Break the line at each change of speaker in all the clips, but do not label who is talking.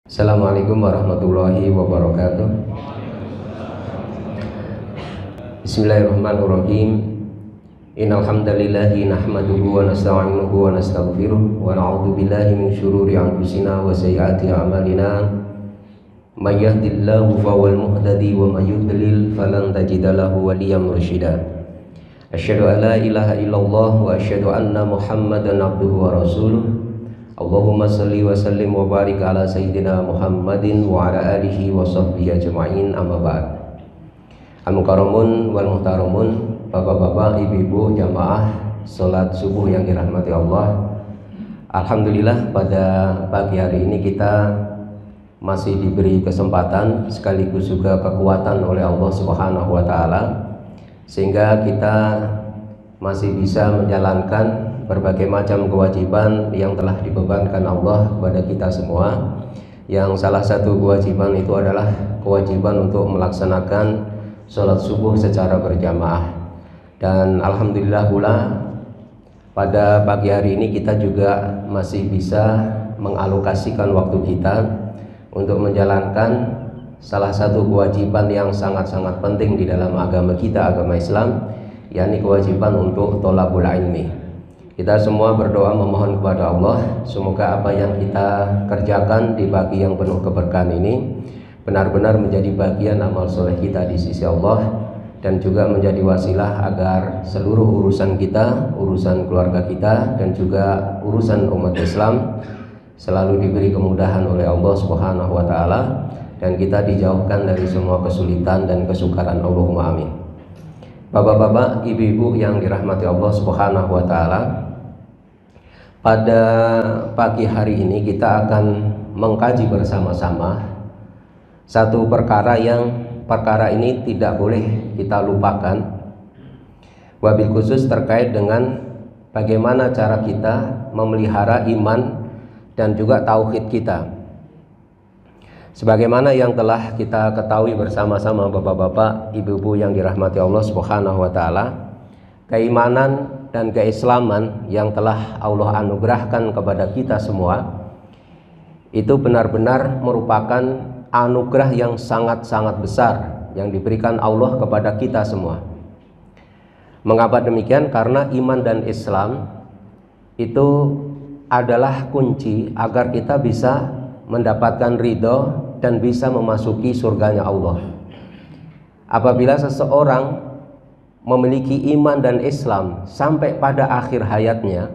Assalamualaikum warahmatullahi wabarakatuh. Bismillahirrahmanirrahim. Innal hamdalillahi nahmaduhu wa nasta'inuhu wa nastaghfiruh wa na'udzu billahi min syururi anfusina wa sayyiati a'malina. May yahdihillahu fawal muhtadi wa may yudlil falan tajida lahu waliyyan mursyida. Asyhadu an la ilaha illallah wa asyhadu anna Muhammadan abduhu wa rasuluh. Allahumma salli wa sallim wa barik ala sayyidina Muhammadin wa ala alihi wa sahbihi ajma'in, amma ba'd. Al-mukarramun wal muhtaramun, bapak-bapak, ibu-ibu, jamaah salat subuh yang dirahmati Allah. Alhamdulillah pada pagi hari ini kita masih diberi kesempatan sekaligus juga kekuatan oleh Allah Subhanahu wa taala sehingga kita masih bisa menjalankan berbagai macam kewajiban yang telah dibebankan Allah kepada kita semua. Yang salah satu kewajiban itu adalah kewajiban untuk melaksanakan sholat subuh secara berjamaah. Dan alhamdulillah pula pada pagi hari ini kita juga masih bisa mengalokasikan waktu kita untuk menjalankan salah satu kewajiban yang sangat-sangat penting di dalam agama kita, agama Islam, yakni kewajiban untuk thalabul ilmi. Kita semua berdoa memohon kepada Allah semoga apa yang kita kerjakan di pagi yang penuh keberkahan ini benar-benar menjadi bagian amal soleh kita di sisi Allah, dan juga menjadi wasilah agar seluruh urusan kita, urusan keluarga kita, dan juga urusan umat Islam selalu diberi kemudahan oleh Allah Subhanahu wa taala, dan kita dijauhkan dari semua kesulitan dan kesukaran. Allahumma amin. Bapak-bapak, ibu-ibu yang dirahmati Allah Subhanahu wa taala, pada pagi hari ini kita akan mengkaji bersama-sama satu perkara ini tidak boleh kita lupakan, wabil khusus terkait dengan bagaimana cara kita memelihara iman dan juga tauhid kita. Sebagaimana yang telah kita ketahui bersama-sama bapak-bapak, ibu-ibu yang dirahmati Allah Subhanahu wa taala, keimanan dan keislaman yang telah Allah anugerahkan kepada kita semua itu benar-benar merupakan anugerah yang sangat-sangat besar yang diberikan Allah kepada kita semua. Mengapa demikian? Karena iman dan Islam itu adalah kunci agar kita bisa mendapatkan ridho dan bisa memasuki surganya Allah. Apabila seseorang memiliki iman dan Islam sampai pada akhir hayatnya,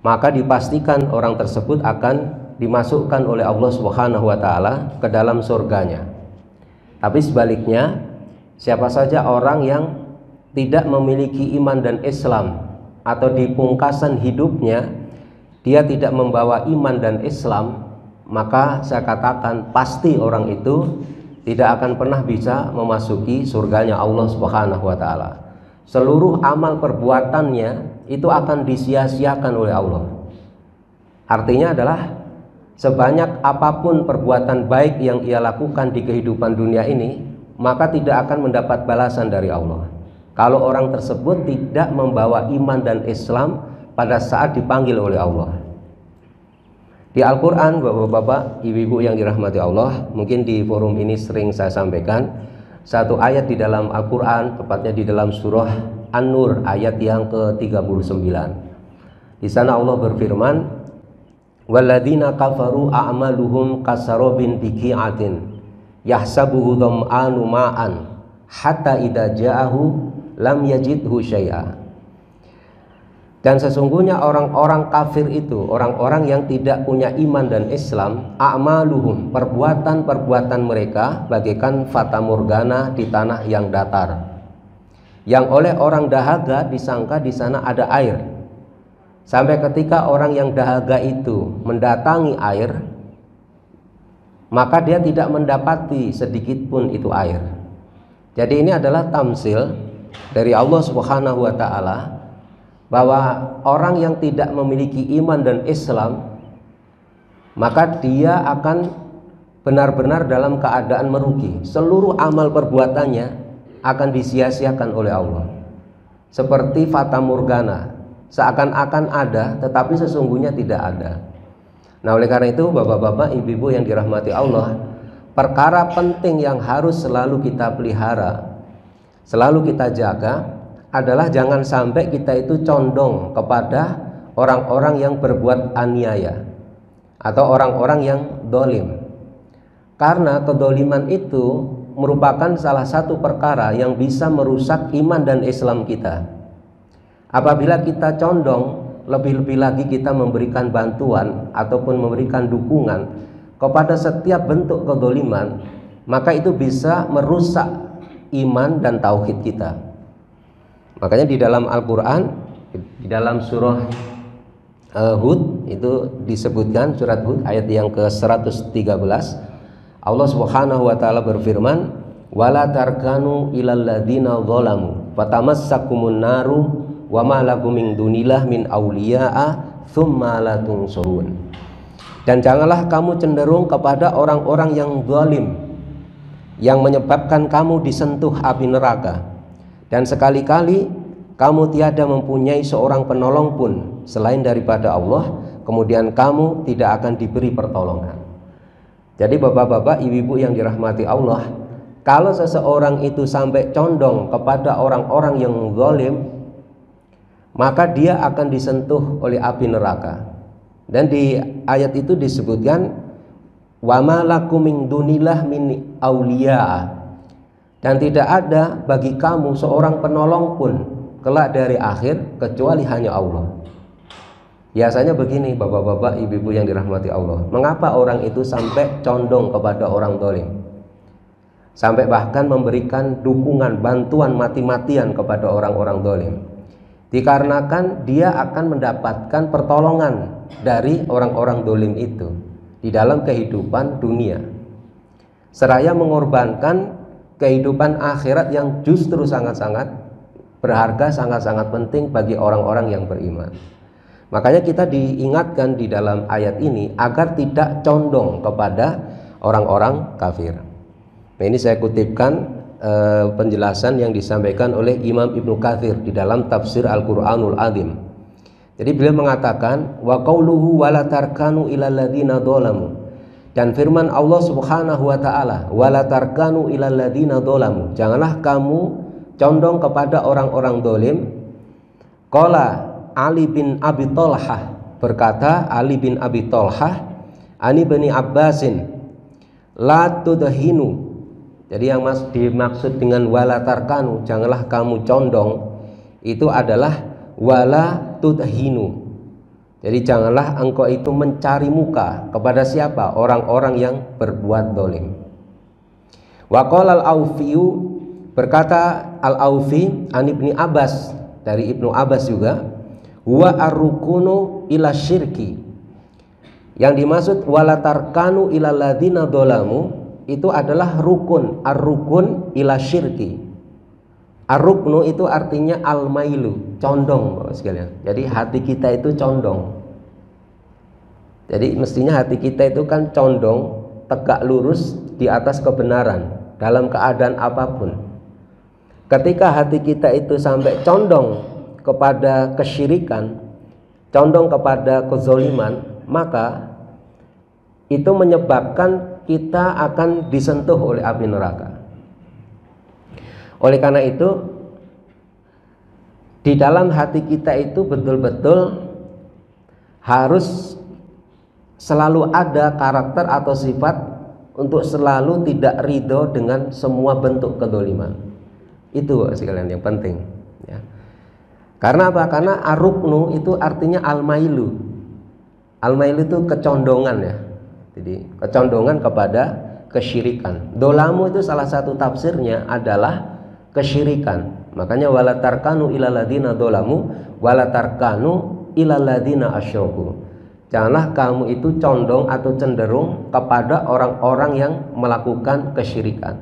maka dipastikan orang tersebut akan dimasukkan oleh Allah Subhanahu wa taala ke dalam surganya. Tapi sebaliknya, siapa saja orang yang tidak memiliki iman dan Islam atau di pungkasan hidupnya dia tidak membawa iman dan Islam, maka saya katakan pasti orang itu tidak akan pernah bisa memasuki surganya Allah Subhanahu wa taala. Seluruh amal perbuatannya itu akan disia-siakan oleh Allah. Artinya adalah sebanyak apapun perbuatan baik yang ia lakukan di kehidupan dunia ini, maka tidak akan mendapat balasan dari Allah kalau orang tersebut tidak membawa iman dan Islam pada saat dipanggil oleh Allah. Di Al-Quran, bapak-bapak, ibu-ibu yang dirahmati Allah, mungkin di forum ini sering saya sampaikan satu ayat di dalam Al-Quran, tepatnya di dalam surah An-Nur ayat yang ke-39. Di sana Allah berfirman, "Walladzina kafaru a'maluhum kasarobin biqi'atin yahsabuhu dham'anu ma'an hatta idza ja'ahu lam yajidhu syai'a." Dan sesungguhnya orang-orang kafir itu, orang-orang yang tidak punya iman dan Islam, a'maluhum, perbuatan-perbuatan mereka bagaikan fata morgana di tanah yang datar, yang oleh orang dahaga disangka di sana ada air. Sampai ketika orang yang dahaga itu mendatangi air, maka dia tidak mendapati sedikit pun itu air. Jadi ini adalah tamsil dari Allah Subhanahu wa taala bahwa orang yang tidak memiliki iman dan Islam, maka dia akan benar-benar dalam keadaan merugi. Seluruh amal perbuatannya akan disia-siakan oleh Allah, seperti fata morgana, seakan-akan ada tetapi sesungguhnya tidak ada. Nah, oleh karena itu bapak-bapak, ibu-ibu yang dirahmati Allah, perkara penting yang harus selalu kita pelihara, selalu kita jaga adalah jangan sampai kita itu condong kepada orang-orang yang berbuat aniaya atau orang-orang yang dolim. Karena kedoliman itu merupakan salah satu perkara yang bisa merusak iman dan Islam kita. Apabila kita condong, lebih-lebih lagi kita memberikan bantuan ataupun memberikan dukungan kepada setiap bentuk kedoliman, maka itu bisa merusak iman dan tauhid kita. Makanya di dalam Al-Quran, di dalam surah Hud itu disebutkan, surat Hud ayat yang ke-113, Allah Subhanahu wa taala berfirman, "Wala tarkanu ilal ladzina zalamu fatamassakumun naru wa ma lakum min dunillah min auliya'a tsumma la tunsurun." Dan janganlah kamu cenderung kepada orang-orang yang zalim yang menyebabkan kamu disentuh api neraka, dan sekali-kali kamu tiada mempunyai seorang penolong pun selain daripada Allah, kemudian kamu tidak akan diberi pertolongan. Jadi bapak-bapak, ibu-ibu yang dirahmati Allah, kalau seseorang itu sampai condong kepada orang-orang yang zalim, maka dia akan disentuh oleh api neraka. Dan di ayat itu disebutkan, wa ma lakum min dunillah min auliya, dan tidak ada bagi kamu seorang penolong pun kelak dari akhir kecuali hanya Allah. Biasanya begini bapak-bapak, ibu-ibu yang dirahmati Allah, mengapa orang itu sampai condong kepada orang zalim, sampai bahkan memberikan dukungan, bantuan mati-matian kepada orang-orang zalim? Dikarenakan dia akan mendapatkan pertolongan dari orang-orang zalim itu di dalam kehidupan dunia, seraya mengorbankan kehidupan akhirat yang justru sangat-sangat berharga, sangat-sangat penting bagi orang-orang yang beriman. Makanya kita diingatkan di dalam ayat ini agar tidak condong kepada orang-orang kafir. Nah, ini saya kutipkan penjelasan yang disampaikan oleh Imam Ibnu Katsir di dalam tafsir Al-Qur'anul Azim. Jadi beliau mengatakan, wa qauluhu wala tarkanu ilal ladzina dzalamu, dan firman Allah Subhanahu wa taala, wala tarkanu ilal ladzina dzalamu, janganlah kamu condong kepada orang-orang zalim. Qala Ali bin Abi Thalhah, berkata Ali bin Abi Thalhah, ani bani Abbasin, la tudhinu. Jadi yang dimaksud dengan wala tarkanu, janganlah kamu condong, itu adalah wala tudhinu. Jadi janganlah engkau itu mencari muka kepada siapa? Orang-orang yang berbuat zalim. Wa qala al-Aufi, berkata al-Aufi an Ibni Abbas, dari Ibnu Abbas juga, wa ar-rukunu ila syirki, yang dimaksud wala tarkanu ila ladzina dzalamu itu adalah rukun, ar-rukun ila syirki. Ar-ruknu itu artinya al-mailu, condong Bapak sekalian. Jadi hati kita itu condong. Jadi mestinya hati kita itu kan condong, tegak lurus di atas kebenaran dalam keadaan apapun. Ketika hati kita itu sampai condong kepada kesyirikan, condong kepada kezaliman, maka itu menyebabkan kita akan disentuh oleh api neraka. Oleh karena itu, di dalam hati kita itu betul-betul harus selalu ada karakter atau sifat untuk selalu tidak ridho dengan semua bentuk kezaliman. Itu sekalian yang penting, ya. Karena apa? Karena ar-ruknu itu artinya al-mailu. Al-mailu itu kecondongan, ya. Jadi kecondongan kepada kesyirikan. Dolamu itu salah satu tafsirnya adalah kesyirikan. Makanya wala tarkanu ilal ladzina dolamu wala tarkanu ilal ladzina asyraku. Janganlah kamu itu condong atau cenderung kepada orang-orang yang melakukan kesyirikan.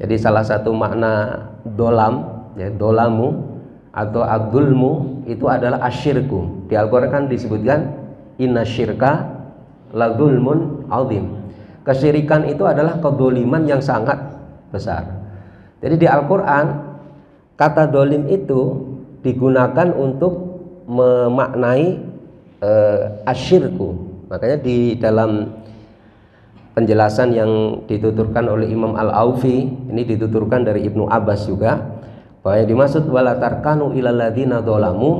Jadi salah satu makna dolam, ya, dolamu atau adzulmu itu adalah asyirku. Di Al-Qur'an kan disebutkan innasyirka ladzulmun adzim. Kesyirikan itu adalah kedzaliman yang sangat besar. Jadi di Al-Qur'an kata dolim itu digunakan untuk memaknai asyirku, Makanya di dalam penjelasan yang dituturkan oleh Imam Al-Aufi, ini dituturkan dari Ibnu Abbas juga, bahwa yang dimaksud wala tarkanu ilal ladzina dzalamu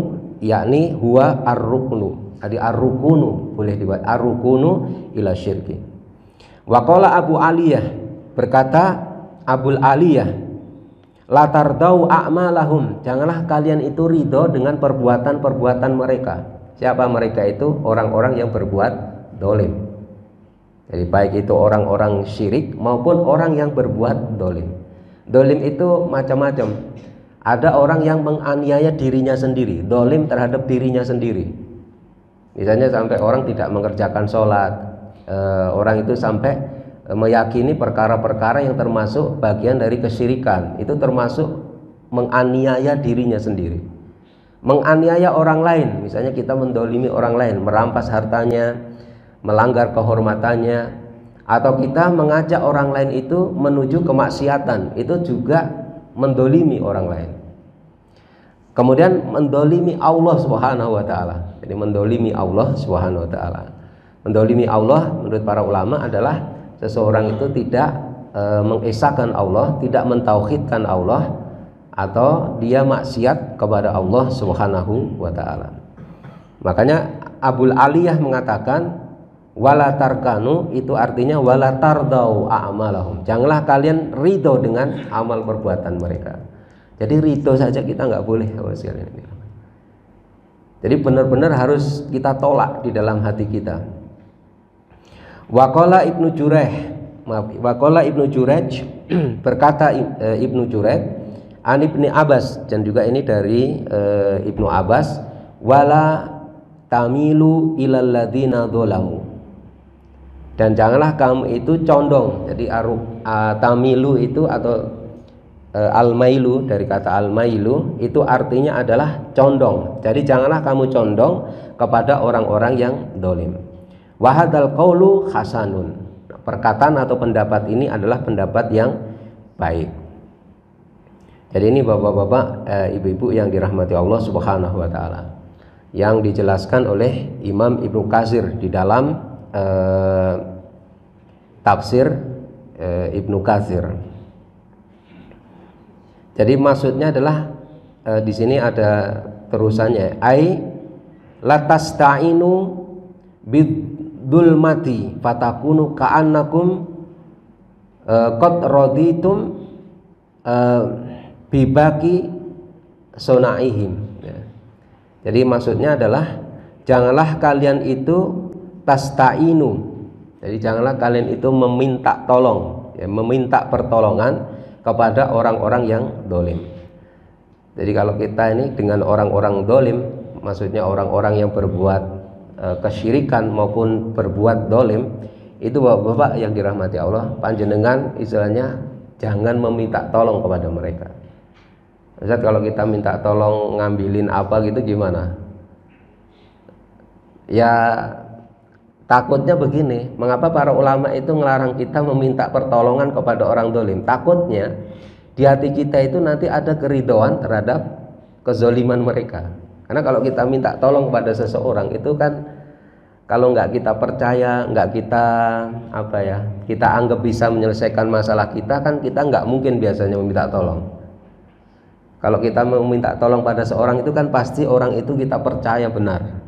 yakni huwa ar-ruknu. Jadi ar-rukunu boleh dibuat ar-rukunu ila syirki. Wa qala Abu Aliyah, berkata Abul Aliyah, la tardau a'malahum, janganlah kalian itu ridho dengan perbuatan-perbuatan mereka. Siapa mereka itu? Orang-orang yang berbuat dolim. Jadi baik itu orang-orang syirik maupun orang yang berbuat dolim. Dolim itu macam-macam. Ada orang yang menganiaya dirinya sendiri, dolim terhadap dirinya sendiri. Misalnya sampai orang tidak mengerjakan sholat, orang itu sampai meyakini perkara-perkara yang termasuk bagian dari kesyirikan. Itu termasuk menganiaya dirinya sendiri. Menganiaya orang lain, misalnya kita mendolimi orang lain, merampas hartanya, melanggar kehormatannya, atau kita mengajak orang lain itu menuju kemaksiatan, itu juga mendolimi orang lain. Kemudian mendolimi Allah Subhanahu wa taala. Jadi mendolimi Allah Subhanahu wa taala. Mendolimi Allah menurut para ulama adalah seseorang itu tidak mengesahkan Allah, tidak mentauhidkan Allah, atau dia maksiat kepada Allah Subhanahu wa taala. Makanya Abul Aliyah mengatakan wala tarkanu, itu artinya wala tardau a'malahum, janganlah kalian ridho dengan amal perbuatan mereka. Jadi ridho saja kita nggak boleh. Jadi benar-benar harus kita tolak di dalam hati kita. Waqala Ibnu Jurayj berkata Ibnu Jurayj an Ibni Abbas, dan juga ini dari Ibnu Abbas, wala tamilu ilal ladzina dzalamu, dan janganlah kamu itu condong. Jadi tamilu itu atau al-mailu, dari kata al-mailu itu artinya adalah condong. Jadi janganlah kamu condong kepada orang-orang yang dolim. Wa hadzal qaulu hasanun, perkataan atau pendapat ini adalah pendapat yang baik. Jadi ini bapak-bapak, ibu-ibu yang dirahmati Allah Subhanahu wa taala, yang dijelaskan oleh Imam Ibnu Katsir di dalam tafsir Ibnu Katsir. Jadi maksudnya adalah di sini ada terusannya, ai latasta'inu bidzulmati fatakunu ka'annakum qad raditum bibaki sunaihim. Jadi maksudnya adalah janganlah kalian itu tasta'inu, jadi janganlah kalian itu meminta tolong, meminta pertolongan kepada orang-orang yang dolim. Jadi kalau kita ini dengan orang-orang dolim, maksudnya orang-orang yang berbuat kesyirikan maupun berbuat dolim, itu bapak-bapak yang dirahmati Allah, panjenengan istilahnya jangan meminta tolong kepada mereka. Ustaz, kalau kita minta tolong ngambilin apa gitu gimana? Ya takutnya begini, mengapa para ulama itu ngelarang kita meminta pertolongan kepada orang dolim? Takutnya di hati kita itu nanti ada keridhaan terhadap kezoliman mereka. Karena kalau kita minta tolong kepada seseorang itu kan, kalau nggak kita percaya, nggak kita kita anggap bisa menyelesaikan masalah kita, kan kita nggak mungkin biasanya meminta tolong. Kalau kita meminta tolong pada seorang itu kan pasti orang itu kita percaya benar,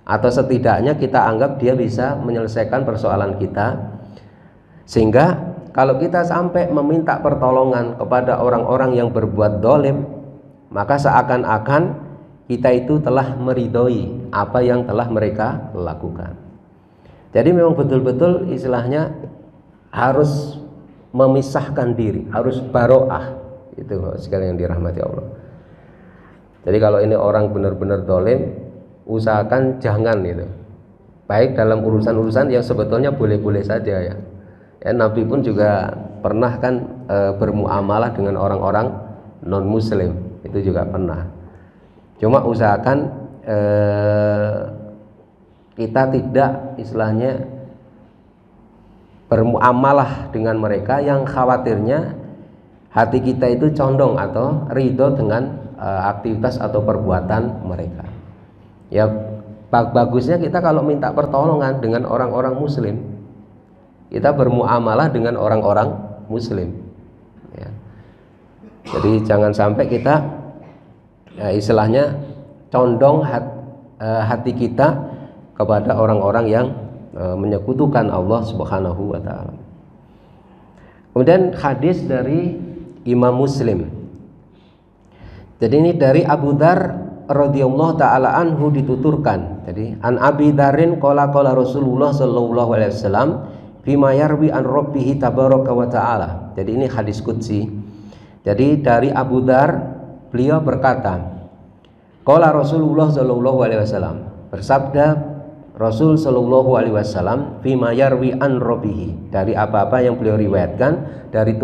atau setidaknya kita anggap dia bisa menyelesaikan persoalan kita. Sehingga kalau kita sampai meminta pertolongan kepada orang-orang yang berbuat dolim, maka seakan-akan kita itu telah meridhoi apa yang telah mereka lakukan. Jadi memang betul-betul istilahnya harus memisahkan diri, harus baro'ah. Itu sekali yang dirahmati Allah. Jadi kalau ini orang benar-benar dolim, usahakan jangan gitu. Baik dalam urusan-urusan yang sebetulnya boleh-boleh saja ya. Nabi pun juga pernah kan bermuamalah dengan orang-orang non-muslim, itu juga pernah. Cuma usahakan kita tidak istilahnya bermuamalah dengan mereka yang khawatirnya hati kita itu condong atau ridho dengan aktivitas atau perbuatan mereka. Ya Bagusnya kita kalau minta pertolongan dengan orang-orang muslim, kita bermuamalah dengan orang-orang muslim ya. Jadi jangan sampai kita ya, istilahnya condong hati kita kepada orang-orang yang menyekutukan Allah Subhanahu wa taala. Kemudian hadis dari Imam Muslim. Jadi ini dari Abu Dzar radhiyallahu taala anhu dituturkan. Jadi an Abi Dzarrin qala Rasulullah sallallahu alaihi wasallam bima yarwi an rabbih tabaraka wa taala. Jadi ini hadis qudsi. Jadi dari Abu Dzar beliau berkata, qala Rasulullah sallallahu alaihi wasallam, bersabda Rasul sallallahu alaihi wasallam bima yarwi an rabbih, dari apa-apa yang beliau riwayatkan dari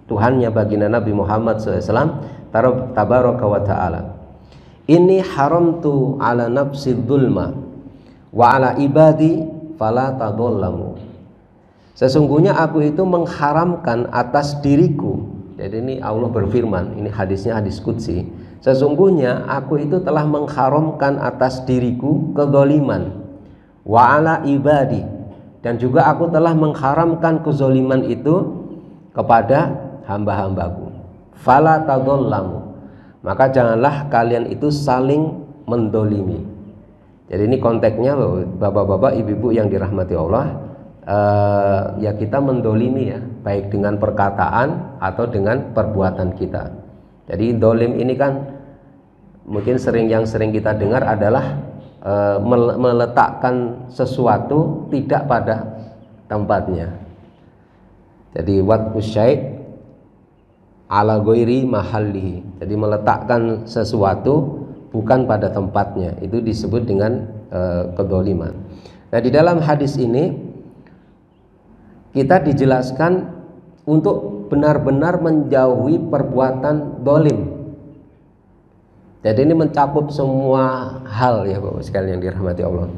Tuhannya baginda Nabi Muhammad SAW tabaraka wa ta'ala. Ini haramtu ala nafsi dzulma wa ala ibadi fala tadhallamu. Sesungguhnya aku itu mengharamkan atas diriku. Jadi ini Allah berfirman, ini hadisnya hadis qudsi. Sesungguhnya aku itu telah mengharamkan atas diriku kezaliman wa ala ibadi, dan juga aku telah mengharamkan kezaliman itu kepada hamba-hambaku. Fala tadhallamu, maka janganlah kalian itu saling mendolimi. Jadi ini konteksnya bapak-bapak, ibu-ibu yang dirahmati Allah, ya kita mendolimi ya, baik dengan perkataan atau dengan perbuatan kita. Jadi dolim ini kan mungkin yang sering kita dengar adalah meletakkan sesuatu tidak pada tempatnya. Jadi wat usyai ala ghairi mahallihi, jadi meletakkan sesuatu bukan pada tempatnya, itu disebut dengan kedzaliman. Nah, di dalam hadis ini kita dijelaskan untuk benar-benar menjauhi perbuatan dolim. Jadi ini mencakup semua hal ya Bapak sekalian yang dirahmati Allah.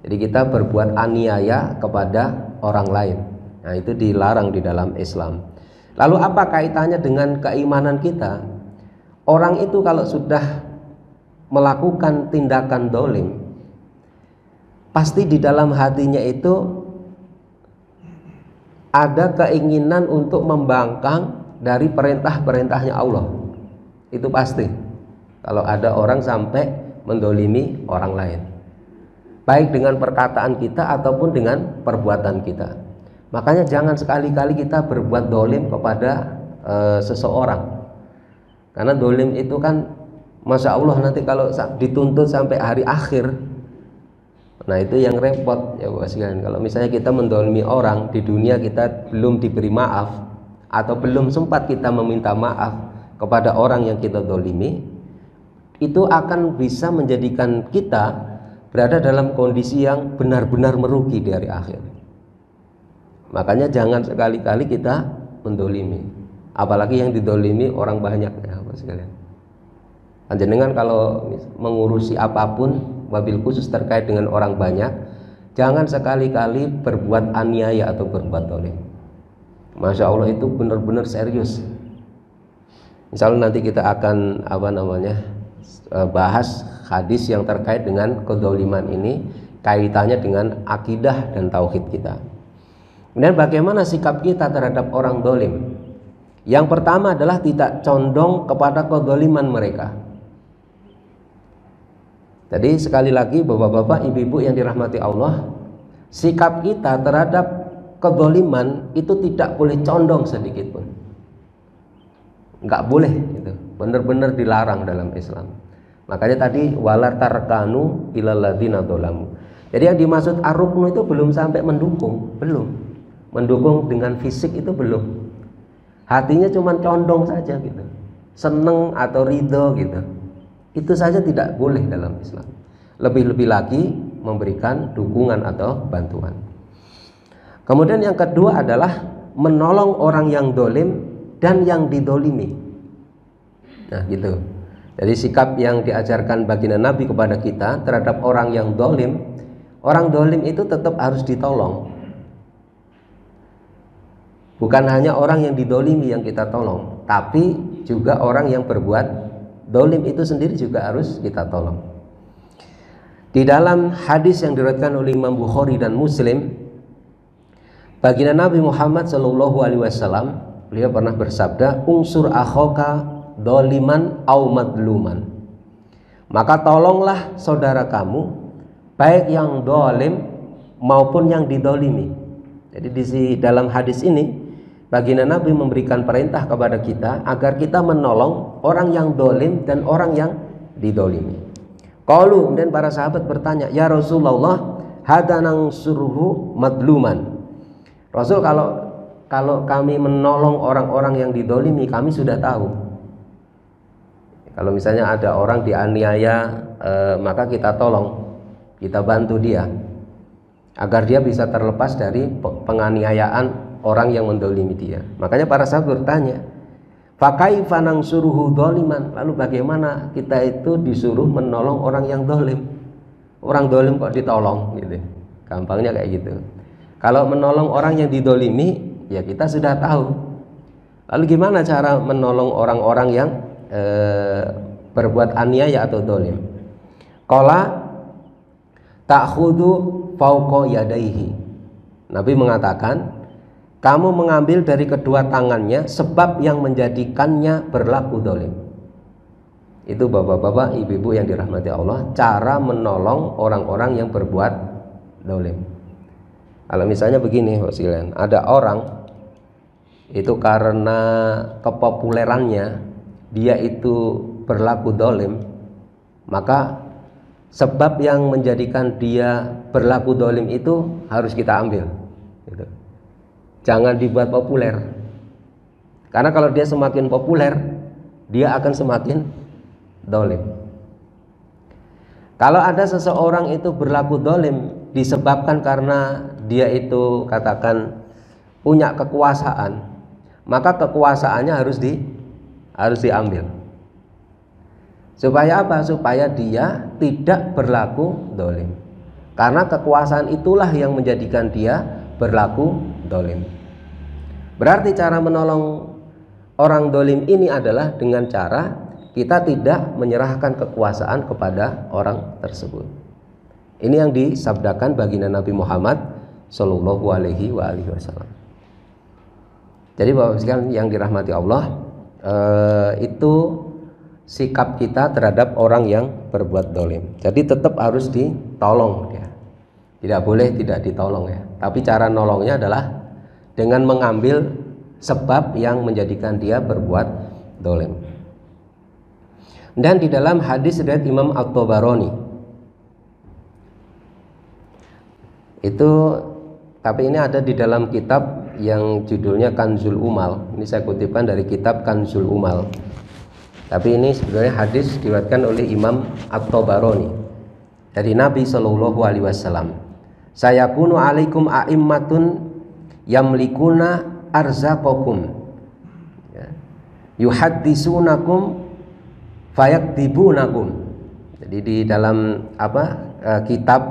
Jadi kita berbuat aniaya kepada orang lain, nah itu dilarang di dalam Islam. Lalu apa kaitannya dengan keimanan kita? Orang itu kalau sudah melakukan tindakan dolim, pasti di dalam hatinya itu ada keinginan untuk membangkang dari perintah-perintahnya Allah. Itu pasti. Kalau ada orang sampai mendolimi orang lain, baik dengan perkataan kita ataupun dengan perbuatan kita. Makanya jangan sekali-kali kita berbuat dolim kepada seseorang, karena dolim itu kan Masya Allah nanti kalau dituntut sampai hari akhir, nah itu yang repot ya Bapak sekalian. Kalau misalnya kita mendolimi orang di dunia, kita belum diberi maaf atau belum sempat kita meminta maaf kepada orang yang kita dolimi, itu akan bisa menjadikan kita berada dalam kondisi yang benar-benar merugi di hari akhir. Makanya jangan sekali-kali kita mendolimi, apalagi yang didolimi orang banyak ya Bapak sekalian. Panjenengan kalau mengurusi apapun, wabil khusus terkait dengan orang banyak, jangan sekali-kali berbuat aniaya atau berbuat dolim. Masya Allah, itu benar-benar serius. Misalnya nanti kita akan bahas hadis yang terkait dengan kedoliman ini, kaitannya dengan akidah dan tauhid kita. Dan bagaimana sikap kita terhadap orang dolim? Yang pertama adalah tidak condong kepada kedoliman mereka. Jadi sekali lagi bapak-bapak, ibu-ibu yang dirahmati Allah, sikap kita terhadap kedoliman itu tidak boleh condong sedikit pun. Nggak boleh, itu benar-benar dilarang dalam Islam. Makanya tadi wala tarkanu ilal ladzina dzalamu. Jadi yang dimaksud ar-ruknu itu belum sampai mendukung, belum. Mendukung dengan fisik itu belum. Hatinya cuma condong saja gitu, seneng atau ridho gitu. Itu saja tidak boleh dalam Islam. Lebih-lebih lagi memberikan dukungan atau bantuan. Kemudian yang kedua adalah menolong orang yang dolim dan yang didolimi. Nah gitu. Jadi sikap yang diajarkan baginda Nabi kepada kita terhadap orang yang dolim, orang dolim itu tetap harus ditolong. Bukan hanya orang yang didolimi yang kita tolong, tapi juga orang yang berbuat dolim itu sendiri juga harus kita tolong. Di dalam hadis yang diriwayatkan oleh Imam Bukhari dan Muslim, baginda Nabi Muhammad SAW, beliau pernah bersabda, "Unsur akhaka doliman au madluman." Maka tolonglah saudara kamu, baik yang dolim maupun yang didolimi. Jadi di dalam hadis ini, baginda Nabi memberikan perintah kepada kita agar kita menolong orang yang dolim dan orang yang didolimi. Qalu, kemudian para sahabat bertanya, "Ya Rasulullah, hadanang suruhu madluman." Rasul, kalau kami menolong orang-orang yang didolimi, kami sudah tahu. Kalau misalnya ada orang dianiaya, maka kita tolong, kita bantu dia agar dia bisa terlepas dari penganiayaan orang yang mendolimi dia. Makanya para sahabat bertanya, "Fakaifa nangsuruhu doliman?" Lalu bagaimana kita itu disuruh menolong orang yang dolim? Orang dolim kok ditolong gitu. Gampangnya kayak gitu. Kalau menolong orang yang didolimi, ya kita sudah tahu. Lalu gimana cara menolong orang-orang yang berbuat aniaya atau dolim? Qala ta'khudhu fauqa yadaihi. Nabi mengatakan, kamu mengambil dari kedua tangannya sebab yang menjadikannya berlaku dolim. Itu bapak-bapak, ibu-ibu yang dirahmati Allah, cara menolong orang-orang yang berbuat dolim. Kalau misalnya begini, ada orang itu karena kepopulerannya dia itu berlaku dolim, maka sebab yang menjadikan dia berlaku dolim itu harus kita ambil gitu. Jangan dibuat populer, karena kalau dia semakin populer, dia akan semakin dolim. Kalau ada seseorang itu berlaku dolim disebabkan karena dia itu katakan punya kekuasaan, maka kekuasaannya harus diambil. Supaya apa? Supaya dia tidak berlaku dolim. Karena kekuasaan itulah yang menjadikan dia berlaku dolim. Berarti cara menolong orang dolim ini adalah dengan cara kita tidak menyerahkan kekuasaan kepada orang tersebut. Ini yang disabdakan baginda Nabi Muhammad Sallallahu Alaihi Wasallam. Jadi bapak sekalian yang dirahmati Allah, itu sikap kita terhadap orang yang berbuat dolim. Jadi tetap harus ditolong ya. Tidak boleh tidak ditolong ya. Tapi cara nolongnya adalah dengan mengambil sebab yang menjadikan dia berbuat dolim. Dan di dalam hadis riwayat Imam At-Tabarani itu, tapi ini ada di dalam kitab yang judulnya Kanzul Umal. Ini saya kutipkan dari kitab Kanzul Umal. Tapi ini sebenarnya hadis diriwayatkan oleh Imam At-Tabarani dari Nabi Shallallahu Alaihi Wasallam. Sayakunu alaikum a'immatun yamlikuna arzaqakum, yuhaddisunakum fayaktibunakum. Jadi di dalam kitab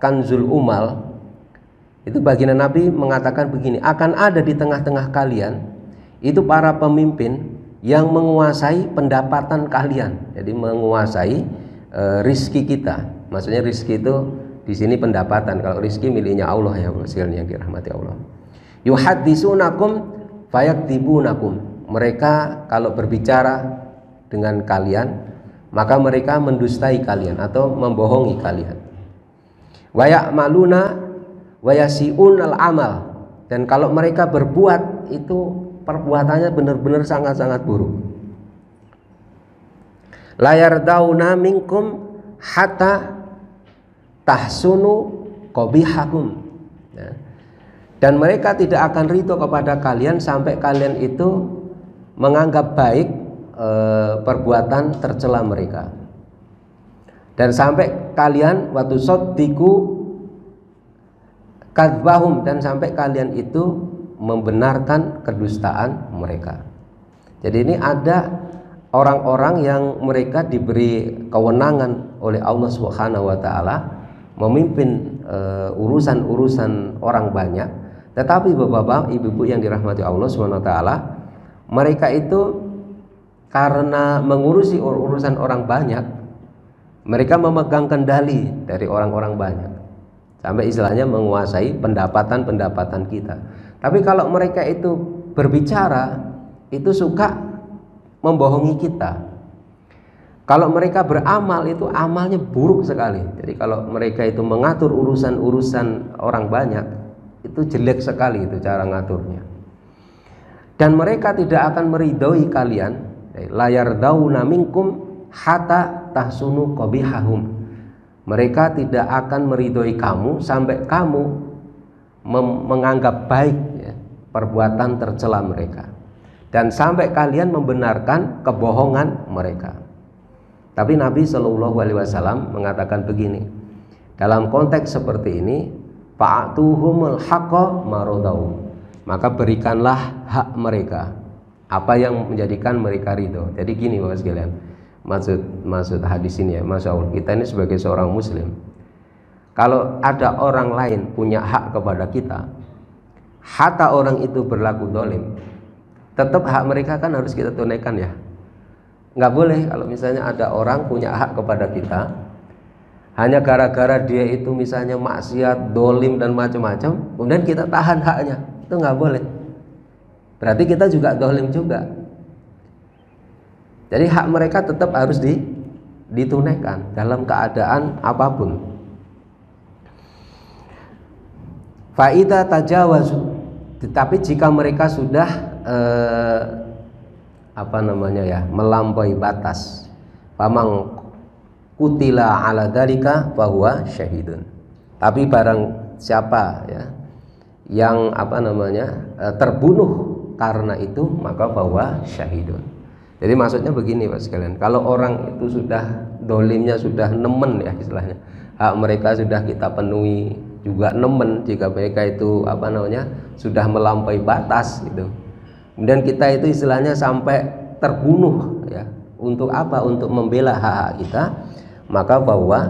Kanzul Umal itu baginda Nabi mengatakan begini, akan ada di tengah-tengah kalian itu para pemimpin yang menguasai pendapatan kalian. Jadi menguasai rizki kita. Maksudnya rizki itu di sini pendapatan. Kalau rizki miliknya Allah ya, yang dirahmati Allah. Yuhaddisunakum fayaktibunakum. Mereka kalau berbicara dengan kalian, maka mereka mendustai kalian atau membohongi kalian. Wa ya'maluna wa yasi'unal amal. Dan kalau mereka berbuat itu perbuatannya benar-benar sangat-sangat buruk. La yardauna minkum hatta tahsunu qabihakum. Ya. Dan mereka tidak akan ridho kepada kalian sampai kalian itu menganggap baik perbuatan tercela mereka, dan sampai kalian waktu soddiku kadbahum, dan sampai kalian itu membenarkan kedustaan mereka. Jadi ini ada orang-orang yang mereka diberi kewenangan oleh Allah Subhanahu wa taala memimpin urusan-urusan orang banyak, tetapi bapak-bapak, ibu-ibu yang dirahmati Allah Subhanahu wa taala, mereka itu karena mengurusi urusan orang banyak, Mereka memegang kendali dari orang-orang banyak, sampai istilahnya menguasai pendapatan kita. Tapi kalau mereka itu berbicara, itu suka membohongi kita. Kalau mereka beramal, itu amalnya buruk sekali. Jadi kalau mereka itu mengatur urusan-urusan orang banyak, itu jelek sekali itu cara ngaturnya. Dan mereka tidak akan meridhoi kalian, layar dauna minkum hatta tahsunu qabihahum. Mereka tidak akan meridhoi kamu sampai kamu menganggap baik ya, perbuatan tercela mereka, dan sampai kalian membenarkan kebohongan mereka. Tapi Nabi Shallallahu Alaihi Wasallam mengatakan begini, dalam konteks seperti ini, fa'atuhumul haqqa marodau, maka berikanlah hak mereka, apa yang menjadikan mereka ridho. Jadi gini Bapak sekalian, maksud hadis ini ya, Masya Allah, kita ini sebagai seorang muslim, kalau ada orang lain punya hak kepada kita, hatta orang itu berlaku dolim, tetap hak mereka kan harus kita tunaikan ya. Nggak boleh kalau misalnya ada orang punya hak kepada kita, hanya gara-gara dia itu misalnya maksiat, dolim dan macam-macam, kemudian kita tahan haknya, itu nggak boleh. Berarti kita juga dolim juga. Jadi hak mereka tetap harus ditunaikan dalam keadaan apapun. Faida tajawazu, tetapi jika mereka sudah melampaui batas, famang kutila ala dalika fahuwa syahidun. Tapi barang siapa ya yang terbunuh karena itu, maka fahuwa syahidun. Jadi maksudnya begini Pak sekalian, kalau orang itu sudah dolimnya sudah nemen ya istilahnya, hak mereka sudah kita penuhi, juga nemen jika mereka itu sudah melampaui batas gitu. Kemudian kita itu istilahnya sampai terbunuh ya, untuk apa? Untuk membela hak-hak kita, maka bahwa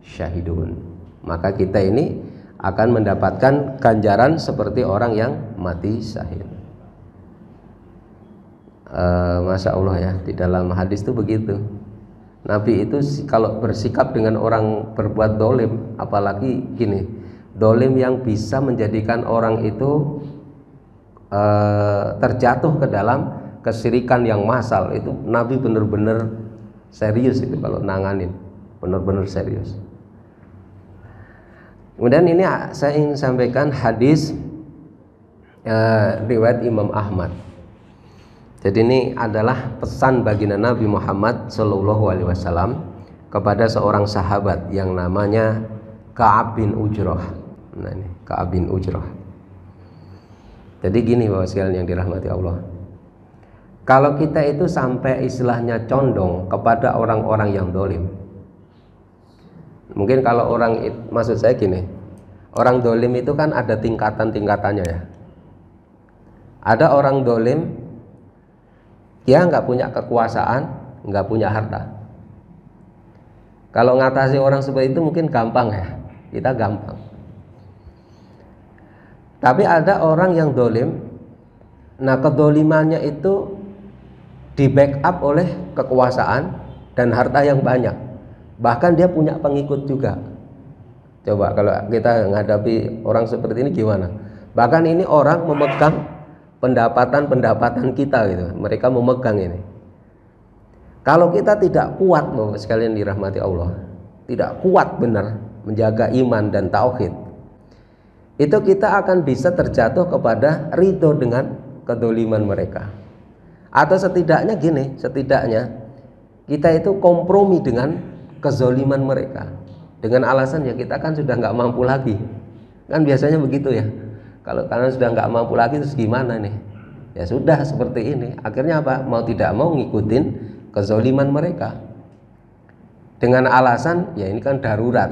syahidun, maka kita ini akan mendapatkan ganjaran seperti orang yang mati syahid. Masya Allah ya, di dalam hadis itu begitu. Nabi itu kalau bersikap dengan orang berbuat dolim, apalagi gini, dolim yang bisa menjadikan orang itu terjatuh ke dalam kesyirikan yang massal, itu Nabi benar-benar serius itu kalau nanganin, benar-benar serius. Kemudian ini saya ingin sampaikan hadis riwayat Imam Ahmad. Jadi ini adalah pesan baginda Nabi Muhammad Shallallahu Alaihi Wasallam kepada seorang sahabat yang namanya Ka'ab bin Ujrah. Nah ini Ka'ab bin Ujrah. Jadi gini Bapak sekalian yang dirahmati Allah, kalau kita itu sampai istilahnya condong kepada orang-orang yang dolim, mungkin kalau maksud saya gini, orang dolim itu kan ada tingkatan-tingkatannya ya. Ada orang dolim, dia nggak punya kekuasaan, nggak punya harta. Kalau ngatasi orang seperti itu mungkin gampang ya, kita gampang. Tapi ada orang yang dolim, nah kedolimannya itu di backup oleh kekuasaan dan harta yang banyak, bahkan dia punya pengikut juga. Coba kalau kita menghadapi orang seperti ini gimana? Bahkan ini orang memegang pendapatan kita gitu, mereka memegang ini. Kalau kita tidak kuat, Bapak sekalian dirahmati Allah, tidak kuat benar menjaga iman dan tauhid, itu kita akan bisa terjatuh kepada ridho dengan kedoliman mereka. Atau setidaknya gini, setidaknya kita itu kompromi dengan kezoliman mereka, dengan alasan ya kita kan sudah nggak mampu lagi, kan biasanya begitu ya. Kalau kalian sudah nggak mampu lagi terus gimana nih? Ya sudah seperti ini. Akhirnya apa? Mau tidak mau ngikutin kezoliman mereka dengan alasan ya ini kan darurat.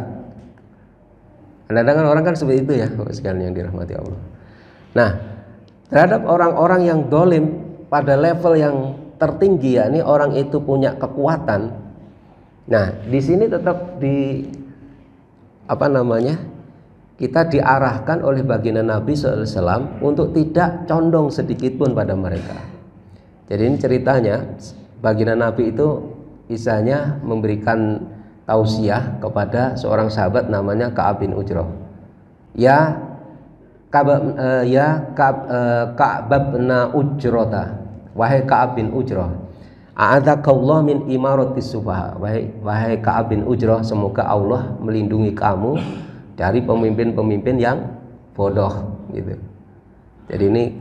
Kadang-kadang orang kan seperti itu ya, Bapak sekalian yang dirahmati Allah. Nah, terhadap orang-orang yang dolim pada level yang tertinggi, ya ini orang itu punya kekuatan. Nah, di sini tetap kita diarahkan oleh baginda Nabi SAW untuk tidak condong sedikit pun pada mereka. Jadi ini ceritanya, baginda Nabi itu misalnya memberikan tausiah kepada seorang sahabat namanya Ka'ab bin Ujrah. Ya Ka'ab bin Ujrata, wahai Ka'ab bin Ujrah, a'adzakallah min imaratis sufaha. Wahai Ka'ab bin Ujrah, semoga Allah melindungi kamu dari pemimpin-pemimpin yang bodoh gitu. Jadi ini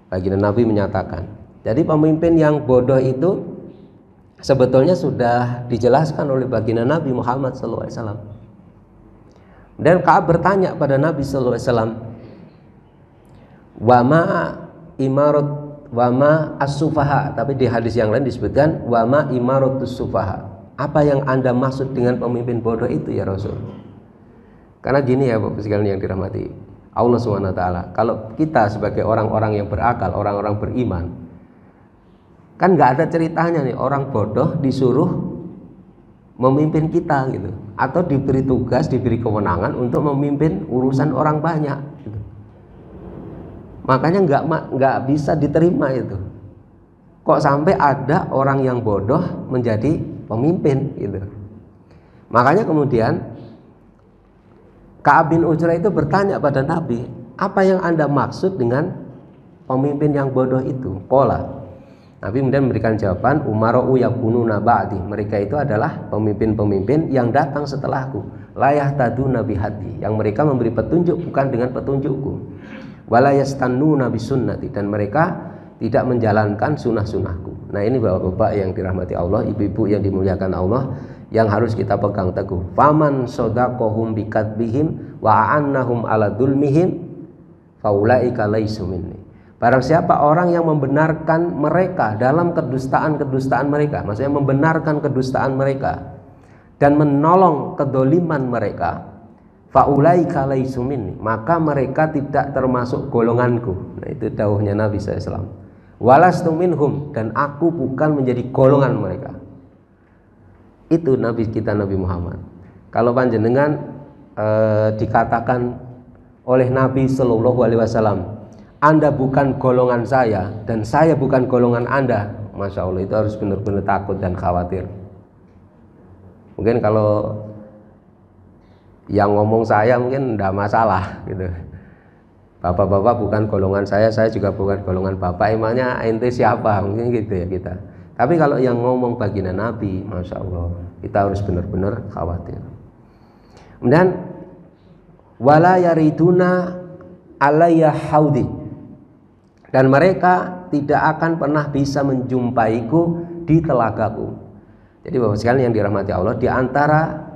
baginda Nabi menyatakan. Jadi pemimpin yang bodoh itu sebetulnya sudah dijelaskan oleh baginda Nabi Muhammad SAW. Dan Ka'ab bertanya pada Nabi SAW, wama imarat wama as-sufaha, tapi di hadis yang lain disebutkan wama imaratus sufaha. Apa yang Anda maksud dengan pemimpin bodoh itu ya Rasul? Karena gini ya Bapak sekalian yang dirahmati Allah SWT, kalau kita sebagai orang-orang yang berakal, orang-orang beriman, kan nggak ada ceritanya nih orang bodoh disuruh memimpin kita gitu, atau diberi tugas, diberi kewenangan untuk memimpin urusan orang banyak gitu. Makanya nggak bisa diterima itu. Kok sampai ada orang yang bodoh menjadi pemimpin gitu. Makanya kemudian Ka'ab bin Ujrah itu bertanya pada Nabi, apa yang Anda maksud dengan pemimpin yang bodoh itu? Qala, Nabi kemudian memberikan jawaban, umara'u yakununa ba'di, mereka itu adalah pemimpin-pemimpin yang datang setelahku, la yahtaduna bihadi, yang mereka memberi petunjuk bukan dengan petunjukku, wala yastannuna bisunnati, dan mereka tidak menjalankan sunnah-sunnahku. Nah ini bapak-bapak yang dirahmati Allah, ibu-ibu yang dimuliakan Allah, yang harus kita pegang teguh. Faman sodaqohum bikadbihim wa a'annahum ala dulmihim faulaika laisu minni. Barang siapa orang yang membenarkan mereka dalam kedustaan-kedustaan mereka, maksudnya membenarkan kedustaan mereka dan menolong kedoliman mereka, faulaika laisu minni, maka mereka tidak termasuk golonganku. Nah itu dawuhnya Nabi SAW. Walastu minhum, dan aku bukan menjadi golongan mereka. Itu Nabi kita, Nabi Muhammad. Kalau panjenengan dikatakan oleh Nabi Shallallahu Alaihi Wasallam, Anda bukan golongan saya dan saya bukan golongan Anda, Masya Allah, itu harus benar-benar takut dan khawatir. Mungkin kalau yang ngomong saya mungkin tidak masalah gitu. Bapak-bapak bukan golongan saya juga bukan golongan bapak, emangnya ente siapa, mungkin gitu ya kita. Tapi kalau yang ngomong baginda Nabi, Masya Allah, kita harus benar-benar khawatir. Kemudian wala yariduna alayya haudi, dan mereka tidak akan pernah bisa menjumpaiku di telagaku. Jadi Bapak sekalian yang dirahmati Allah, di antara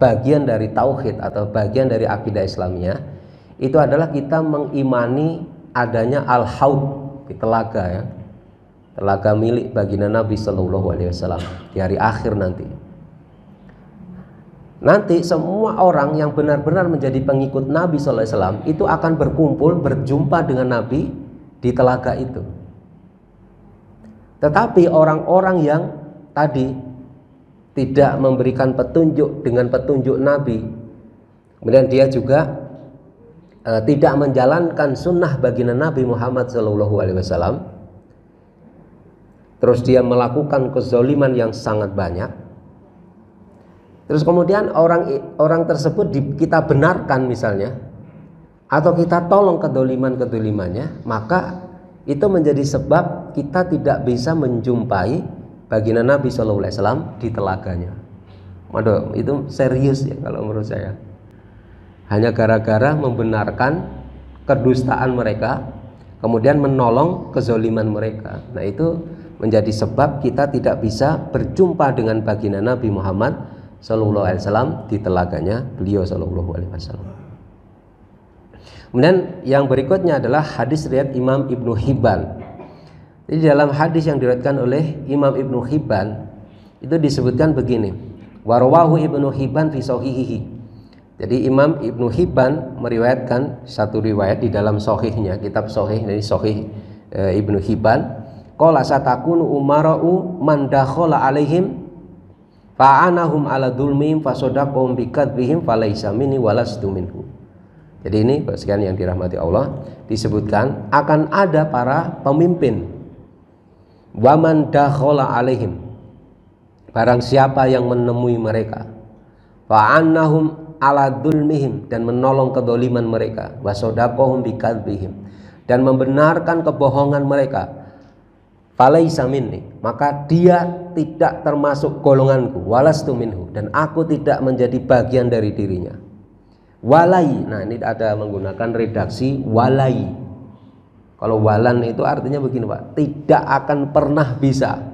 bagian dari tauhid atau bagian dari akidah Islamiyah itu adalah kita mengimani adanya al-haud di telaga ya. Telaga milik baginda Nabi Shallallahu Alaihi Wasallam di hari akhir nanti. Nanti semua orang yang benar-benar menjadi pengikut Nabi Shallallahu Alaihi Wasallam itu akan berkumpul berjumpa dengan Nabi di telaga itu. Tetapi orang-orang yang tadi tidak memberikan petunjuk dengan petunjuk Nabi, kemudian dia juga tidak menjalankan sunnah baginda Nabi Muhammad Shallallahu Alaihi Wasallam, terus dia melakukan kezaliman yang sangat banyak, terus kemudian orang tersebut kita benarkan misalnya, atau kita tolong kedolimannya, maka itu menjadi sebab kita tidak bisa menjumpai baginda Nabi SAW di telaganya. Waduh, itu serius ya kalau menurut saya. Hanya gara-gara membenarkan kedustaan mereka, kemudian menolong kezaliman mereka. Nah itu menjadi sebab kita tidak bisa berjumpa dengan baginda Nabi Muhammad Sallallahu Alaihi Wasallam di telaganya beliau Sallallahu Alaihi Wasallam. Kemudian yang berikutnya adalah hadis riwayat Imam Ibnu Hibban. Jadi dalam hadis yang diriwayatkan oleh Imam Ibnu Hibban itu disebutkan begini, warawahu Ibnu Hibban fi sahihihi. Jadi Imam Ibnu Hibban meriwayatkan satu riwayat di dalam sahihnya, kitab sahih dari sahih Ibnu Hibban. Qala satakunu umara'u man dakhala alaihim fa'anahum ala dzulmihim fasadaqahum bikadzbihim falaisa minni walastu minhu. Jadi ini sekalian yang dirahmati Allah, disebutkan akan ada para pemimpin waman dakhala alaihim, barang siapa yang menemui mereka, fa'annahum ala dzulmihim, dan menolong kedoliman mereka, wasodaqohum bikadzbihim, dan membenarkan kebohongan mereka, falaisa minni, maka dia tidak termasuk golonganku, walastu minhu, dan aku tidak menjadi bagian dari dirinya. Walai, nah ini ada menggunakan redaksi walai. Kalau walan itu artinya begini Pak, tidak akan pernah bisa.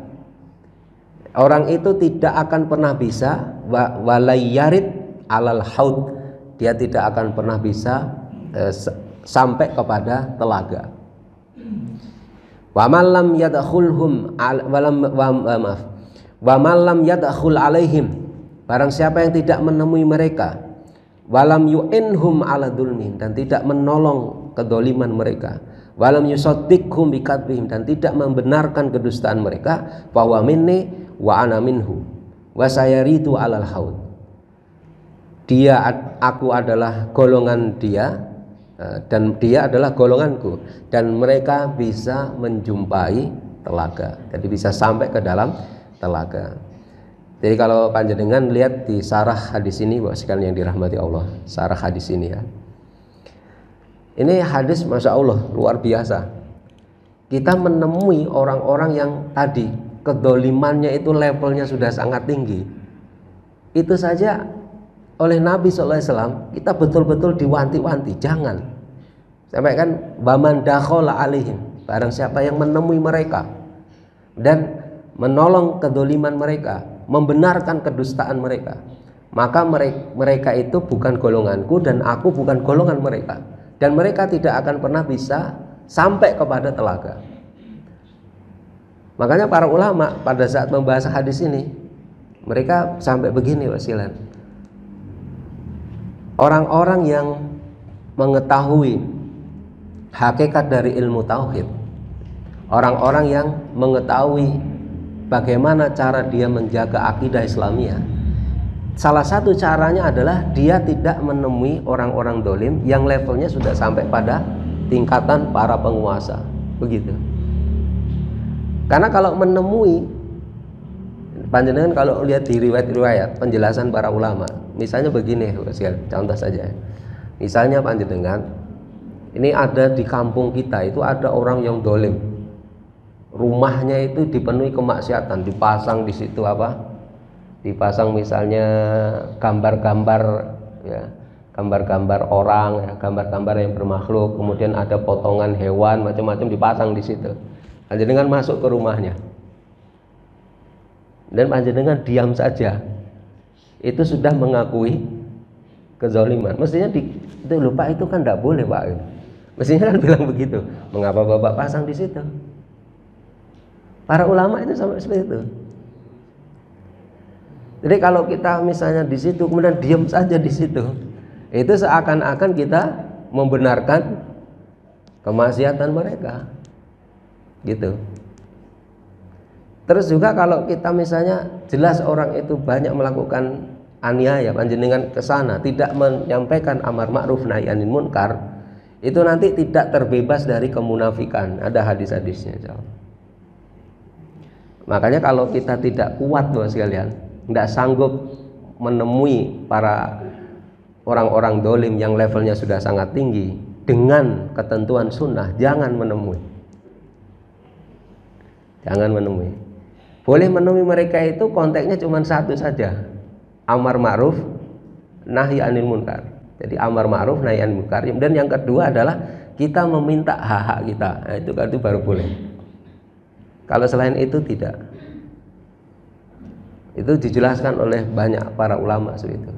Orang itu tidak akan pernah bisa, walai yarid alal haud, dia tidak akan pernah bisa sampai kepada telaga. Wa man lam yadkhulhum wa man lam yadkhul alaihim, barang siapa yang tidak menemui mereka, walam yu'inhum ala dzulmihim, dan tidak menolong kedoliman mereka, walam yusaddiqhum bikadzbihim, dan tidak membenarkan kedustaan mereka, fa huwa minni wa ana minhu wa sayaritu alal haud, dia aku adalah golongan dia dan dia adalah golonganku, dan mereka bisa menjumpai telaga, jadi bisa sampai ke dalam telaga. Jadi kalau panjenengan lihat di sarah hadis ini, Bapak sekalian yang dirahmati Allah, sarah hadis ini ya, ini hadis Masya Allah luar biasa. Kita menemui orang-orang yang tadi kedolimannya itu levelnya sudah sangat tinggi. Itu saja oleh Nabi SAW kita betul-betul diwanti-wanti, jangan sampai kan baman dakhala alaihim, barang siapa yang menemui mereka dan menolong kedoliman mereka, membenarkan kedustaan mereka, maka mereka itu bukan golonganku dan aku bukan golongan mereka, dan mereka tidak akan pernah bisa sampai kepada telaga. Makanya para ulama pada saat membahas hadis ini, mereka sampai begini wasilan, orang-orang yang mengetahui hakikat dari ilmu tauhid, orang-orang yang mengetahui bagaimana cara dia menjaga akidah Islamiyah, salah satu caranya adalah dia tidak menemui orang-orang dolim yang levelnya sudah sampai pada tingkatan para penguasa, begitu. Karena kalau menemui, panjenengan kalau lihat di riwayat-riwayat penjelasan para ulama, misalnya begini, contoh saja, misalnya panjenengan ini ada di kampung kita itu ada orang yang dolim, rumahnya itu dipenuhi kemaksiatan, dipasang di situ apa? Dipasang misalnya gambar-gambar ya, gambar-gambar orang ya, gambar-gambar yang bermakhluk, kemudian ada potongan hewan macam-macam dipasang di situ. Panjenengan masuk ke rumahnya dan panjenengan diam saja, itu sudah mengakui kezaliman. Mestinya itu lupa, itu kan tidak boleh Pak. Mestinya kan bilang begitu. Mengapa Bapak pasang di situ? Para ulama itu sampai seperti itu. Jadi kalau kita misalnya di situ kemudian diam saja di situ, itu seakan-akan kita membenarkan kemaksiatan mereka, gitu. Terus juga kalau kita misalnya jelas orang itu banyak melakukan aniaya, panjenengan ke sana tidak menyampaikan amar ma'ruf nahi anil munkar, itu nanti tidak terbebas dari kemunafikan. Ada hadis-hadisnya. Makanya kalau kita tidak kuat Bapak sekalian, tidak sanggup menemui para orang-orang dolim yang levelnya sudah sangat tinggi dengan ketentuan sunnah, jangan menemui. Jangan menemui. Boleh menemui mereka itu konteksnya cuma satu saja, amar ma'ruf nahi anil munkar. Jadi amar ma'ruf nahi anil munkar. Dan yang kedua adalah kita meminta hak-hak kita. Nah, itu baru boleh. Kalau selain itu tidak. Itu dijelaskan oleh banyak para ulama seperti itu.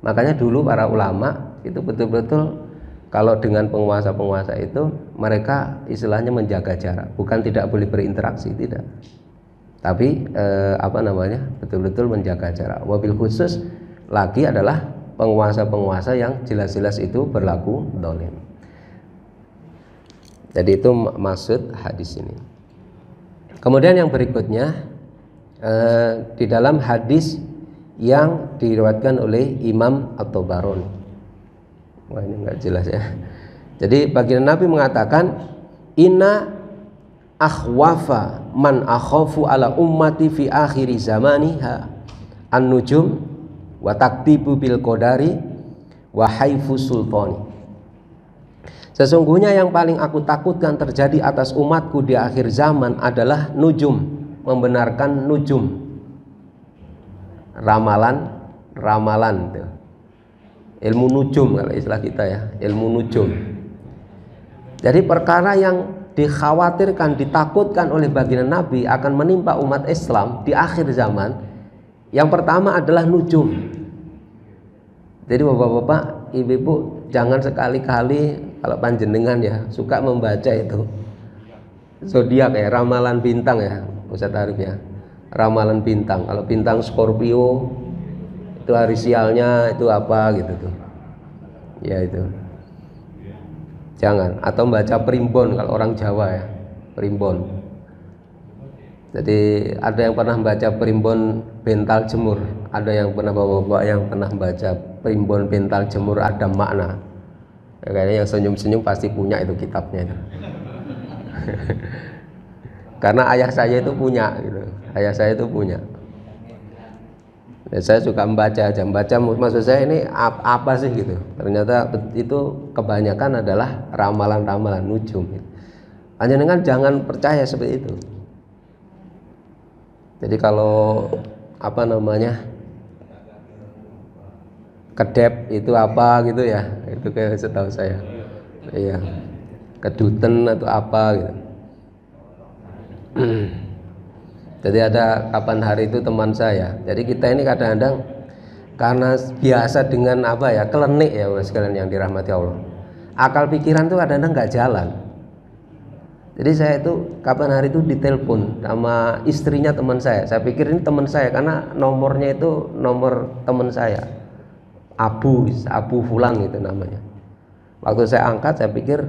Makanya dulu para ulama itu betul-betul kalau dengan penguasa-penguasa itu mereka istilahnya menjaga jarak, bukan tidak boleh berinteraksi, tidak. Tapi betul-betul menjaga jarak. Wabil khusus lagi adalah penguasa-penguasa yang jelas-jelas itu berlaku dolim. Jadi itu maksud hadis ini. Kemudian yang berikutnya di dalam hadis yang diriwayatkan oleh Imam At-Tabarani. Wah, ini enggak jelas ya. Jadi baginda Nabi mengatakan, inna akhwafa man akhafu ala ummati fi akhiri zamaniha an-nujum wa taktibu bil qadari wa haifu sultani. Sesungguhnya yang paling aku takutkan terjadi atas umatku di akhir zaman adalah nujum, membenarkan nujum, ramalan tuh. Ilmu nujum kalau istilah kita ya, ilmu nujum. Jadi perkara yang dikhawatirkan, ditakutkan oleh baginda Nabi akan menimpa umat Islam di akhir zaman, yang pertama adalah nujum. Jadi bapak-bapak, ibu-ibu, jangan sekali-kali kalau panjenengan ya suka membaca itu zodiak ya, ramalan bintang ya, Ustaz Arif ya, ramalan bintang. Kalau bintang Scorpio itu hari sialnya itu apa gitu tuh, ya itu jangan. Atau baca primbon kalau orang Jawa ya, primbon. Jadi ada yang pernah baca primbon bental jemur, ada yang pernah bapak-bapak yang pernah baca primbon bental jemur ada makna. Ya, kayaknya yang senyum-senyum pasti punya itu kitabnya itu. Karena ayah saya itu punya gitu. Ayah saya itu punya. Ya, saya suka membaca aja, maksud saya ini apa sih gitu. Ternyata itu kebanyakan adalah ramalan-ramalan nujum. Panjenengan jangan percaya seperti itu. Jadi kalau apa namanya, kedep itu apa gitu ya, itu kayak setahu saya, iya, keduten atau apa gitu. Jadi ada kapan hari itu teman saya. Jadi kita ini kadang-kadang karena biasa dengan apa ya, kelenik ya sekalian yang dirahmati Allah. Akal pikiran tuh kadang-kadang nggak jalan. Jadi saya itu kapan hari itu ditelepon sama istrinya teman saya. Saya pikir ini teman saya karena nomornya itu nomor teman saya. Abu Fulan itu namanya. Waktu saya angkat saya pikir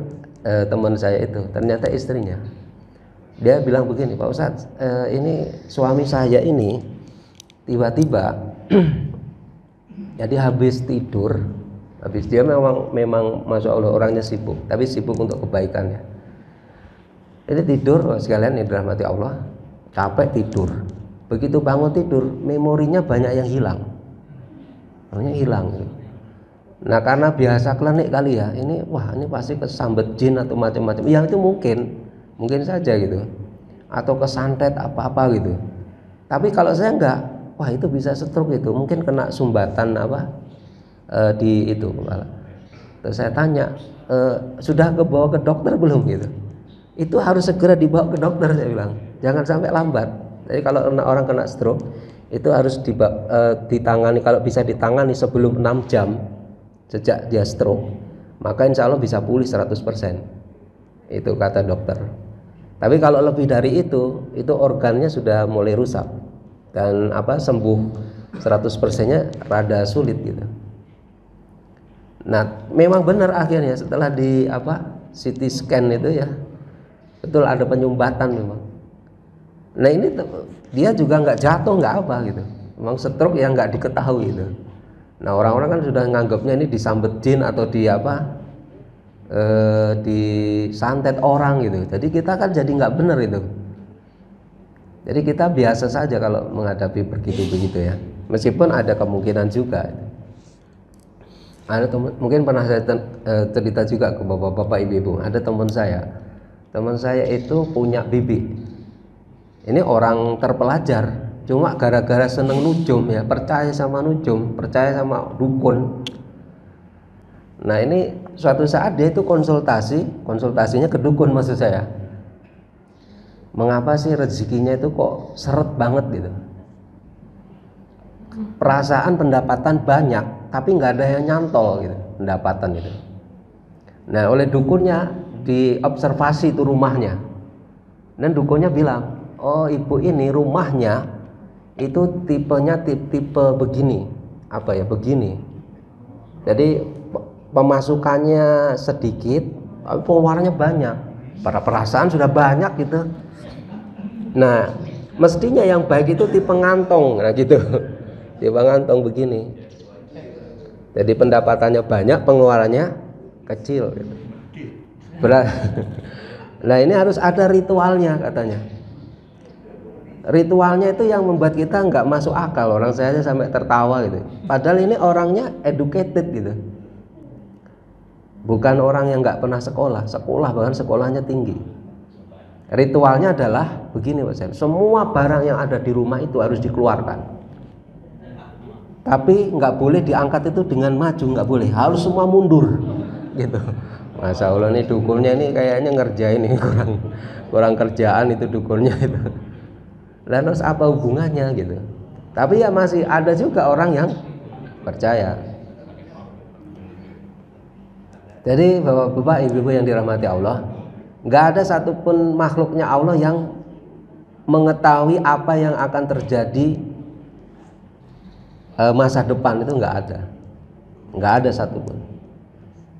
teman saya itu, ternyata istrinya. Dia bilang begini, Pak Ustadz, ini suami saya ini tiba-tiba jadi habis tidur, dia memang masya Allah orangnya sibuk, tapi sibuk untuk kebaikannya. Ini tidur sekalian ini dirahmati Allah, capek tidur. Begitu bangun tidur, memorinya banyak yang hilang. Nah karena biasa klenik kali ya, ini pasti kesambet jin atau macam-macam. Ya itu mungkin saja gitu, atau kesantet apa-apa gitu. Tapi kalau saya enggak, itu bisa stroke itu, mungkin kena sumbatan di itu kepala. Terus saya tanya, sudah kebawa ke dokter belum gitu? Itu harus segera dibawa ke dokter, saya bilang, jangan sampai lambat. Jadi kalau orang kena stroke itu harus ditangani, kalau bisa ditangani sebelum 6 jam sejak dia stroke, maka insya Allah bisa pulih 100%. Itu kata dokter. Tapi kalau lebih dari itu organnya sudah mulai rusak dan sembuh 100%-nya rada sulit gitu. Nah memang benar akhirnya setelah di CT scan itu ya, betul ada penyumbatan memang. Nah ini dia juga nggak jatuh nggak apa gitu, memang stroke yang nggak diketahui gitu. Nah orang-orang kan sudah nganggapnya ini disambet jin atau disantet orang gitu. Jadi kita kan jadi nggak benar itu. Jadi kita biasa saja kalau menghadapi begitu ya, meskipun ada kemungkinan juga. Ada mungkin pernah saya cerita juga ke bapak-bapak ibu-ibu. Ada teman saya itu punya bibi. Ini orang terpelajar, cuma gara-gara seneng nujum ya, percaya sama nujum, percaya sama dukun. Nah ini suatu saat dia itu konsultasinya ke dukun maksud saya. Mengapa sih rezekinya itu kok seret banget gitu? Perasaan pendapatan banyak, tapi nggak ada yang nyantol gitu pendapatan gitu. Nah oleh dukunnya diobservasi itu rumahnya, dan dukunnya bilang, oh ibu ini rumahnya itu tipenya tipe begini, begini. Jadi pemasukannya sedikit, tapi pengeluarannya banyak. Para perasaan sudah banyak gitu. Nah mestinya yang baik itu tipe ngantong, nah gitu. Tipe ngantong begini. Jadi pendapatannya banyak, pengeluarannya kecil gitu. Nah ini harus ada ritualnya katanya. Ritualnya itu yang membuat kita nggak masuk akal. Orang saya aja sampai tertawa gitu. Padahal ini orangnya educated gitu. Bukan orang yang nggak pernah sekolah bahkan sekolahnya tinggi. Ritualnya adalah begini Pak Sen. Semua barang yang ada di rumah itu harus dikeluarkan. Tapi nggak boleh diangkat itu dengan maju, nggak boleh. Harus semua mundur gitu. Masya Allah nih dukunnya ini kayaknya ngerjain ini kurang kerjaan itu dukunnya itu. Lalu apa hubungannya gitu. Tapi ya masih ada juga orang yang percaya. Jadi bapak-bapak, ibu-ibu yang dirahmati Allah, nggak ada satupun makhluknya Allah yang mengetahui apa yang akan terjadi masa depan, itu nggak ada satupun.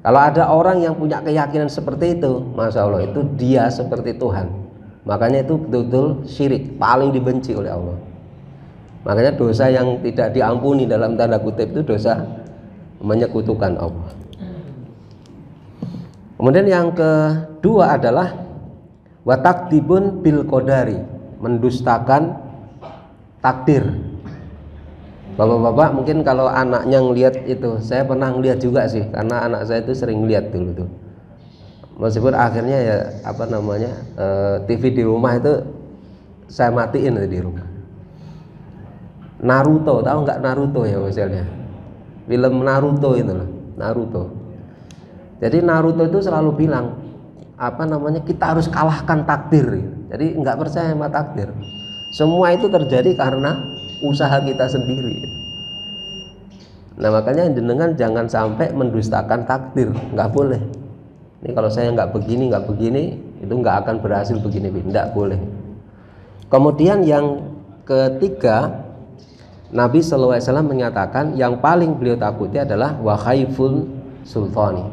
Kalau ada orang yang punya keyakinan seperti itu, masya Allah itu dia seperti Tuhan. Makanya itu betul-betul syirik, paling dibenci oleh Allah. Makanya dosa yang tidak diampuni dalam tanda kutip itu dosa menyekutukan Allah. Kemudian yang kedua adalah watakdibun bil qadari, mendustakan takdir. Bapak-bapak mungkin kalau anaknya ngelihat itu, saya pernah ngelihat juga sih, karena anak saya itu sering lihat dulu tuh. Meskipun akhirnya ya TV di rumah itu saya matiin di rumah. Naruto, tahu nggak Naruto ya misalnya? Film Naruto itu loh, Naruto. Jadi Naruto itu selalu bilang kita harus kalahkan takdir. Jadi nggak percaya sama takdir. Semua itu terjadi karena usaha kita sendiri. Nah makanya jenengan jangan sampai mendustakan takdir, nggak boleh. Ini kalau saya nggak begini itu nggak akan berhasil begini, tidak boleh. Kemudian yang ketiga, Nabi SAW menyatakan yang paling beliau takuti adalah wa khaiful sultani,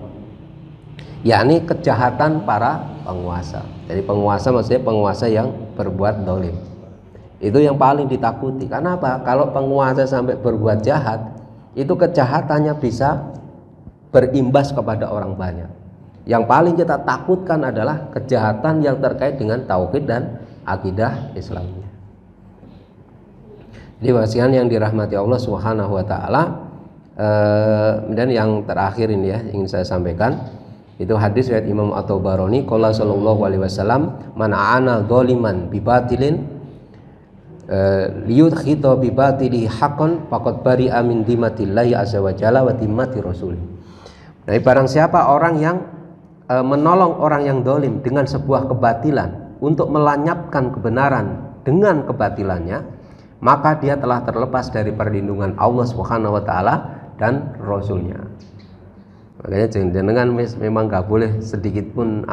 yakni kejahatan para penguasa. Jadi penguasa maksudnya penguasa yang berbuat zalim. Itu yang paling ditakuti. Karena apa? Kalau penguasa sampai berbuat jahat, itu kejahatannya bisa berimbas kepada orang banyak. Yang paling kita takutkan adalah kejahatan yang terkait dengan tauhid dan akidah Islamnya. Jadi wasiat yang dirahmati Allah Subhanahu wa taala. Dan yang terakhir ini ya ingin saya sampaikan, itu hadis riwayat Imam At-Tabarani, qala sallallahu alaihi wasallam, man aana dzaliman bi batilin liyudkhita bi batili haqqan faqad bari'a min dimatillahi azza wa jalla wa dimmati rasul. Nah, barang siapa orang yang menolong orang yang dolim dengan sebuah kebatilan untuk melenyapkan kebenaran dengan kebatilannya, maka dia telah terlepas dari perlindungan Allah Subhanahu wa taala dan Rasulnya. Makanya jangan memang gak boleh sedikit pun